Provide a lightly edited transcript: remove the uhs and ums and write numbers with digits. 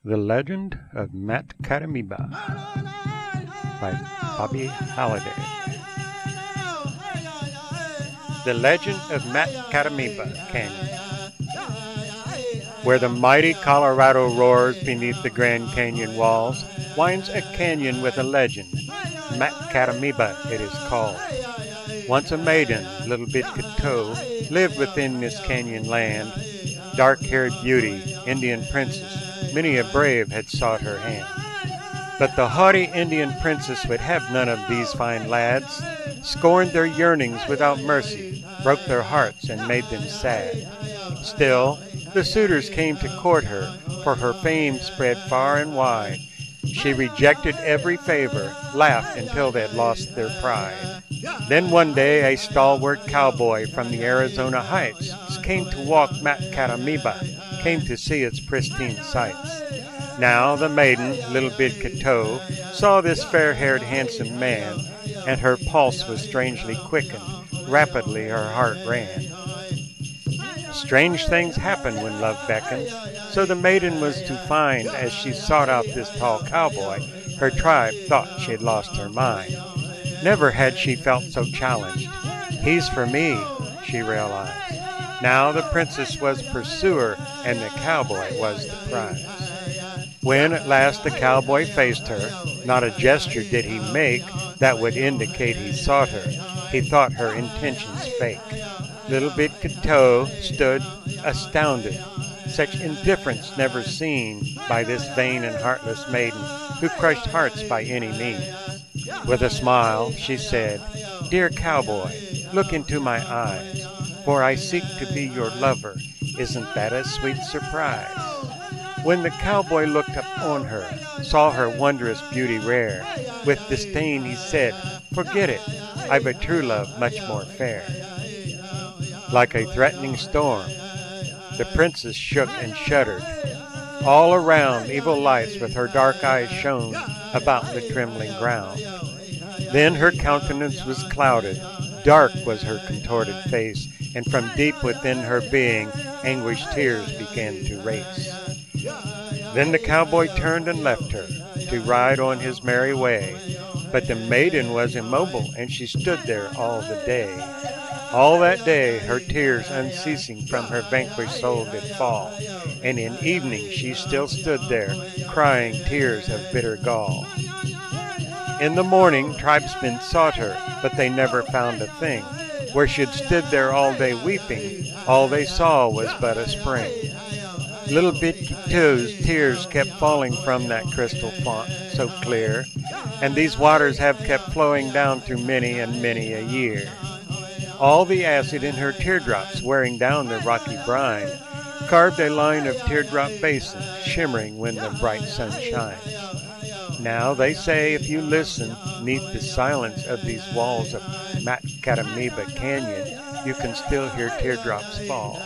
The Legend of Matkatamiba by Bobbie Haloday. The Legend of Matkatamiba Canyon. Where the mighty Colorado roars beneath the Grand Canyon walls, winds a canyon with a legend. Matkatamiba it is called. Once a maiden, little Bitcoteau, lived within this canyon land. Dark-haired beauty, Indian princess, many a brave had sought her hand. But the haughty Indian princess would have none of these fine lads, scorned their yearnings without mercy, broke their hearts and made them sad. Still, the suitors came to court her, for her fame spread far and wide. She rejected every favor, laughed until they had lost their pride. Then one day a stalwart cowboy from the Arizona heights came to walk Matkatamiba, came to see its pristine sights. Now the maiden, little Bitcoteau, saw this fair-haired handsome man, and her pulse was strangely quickened, rapidly her heart ran. Strange things happen when love beckons, so the maiden was to find, as she sought out this tall cowboy, her tribe thought she had lost her mind. Never had she felt so challenged. He's for me, she realized. Now the princess was pursuer, and the cowboy was the prize. When at last the cowboy faced her, not a gesture did he make that would indicate he sought her. He thought her intentions fake. Little Bitcoteau stood astounded, such indifference never seen by this vain and heartless maiden who crushed hearts by any means. With a smile, she said, "Dear cowboy, look into my eyes, for I seek to be your lover. Isn't that a sweet surprise?" When the cowboy looked upon her, saw her wondrous beauty rare, with disdain he said, "Forget it, I've a true love much more fair." Like a threatening storm, the princess shook and shuddered. All around, evil lights with her dark eyes shone about the trembling ground. Then her countenance was clouded, dark was her contorted face, and from deep within her being, anguished tears began to race. Then the cowboy turned and left her, to ride on his merry way. But the maiden was immobile, and she stood there all the day. All that day her tears unceasing from her vanquished soul did fall, and in evening she still stood there, crying tears of bitter gall. In the morning tribesmen sought her, but they never found a thing. Where she had stood there all day weeping, all they saw was but a spring. Little Bitcoteau's tears kept falling from that crystal font so clear, and these waters have kept flowing down through many and many a year. All the acid in her teardrops, wearing down the rocky brine, carved a line of teardrop basins, shimmering when the bright sun shines. Now they say if you listen, neath the silence of these walls of Matkatamiba Canyon, you can still hear teardrops fall.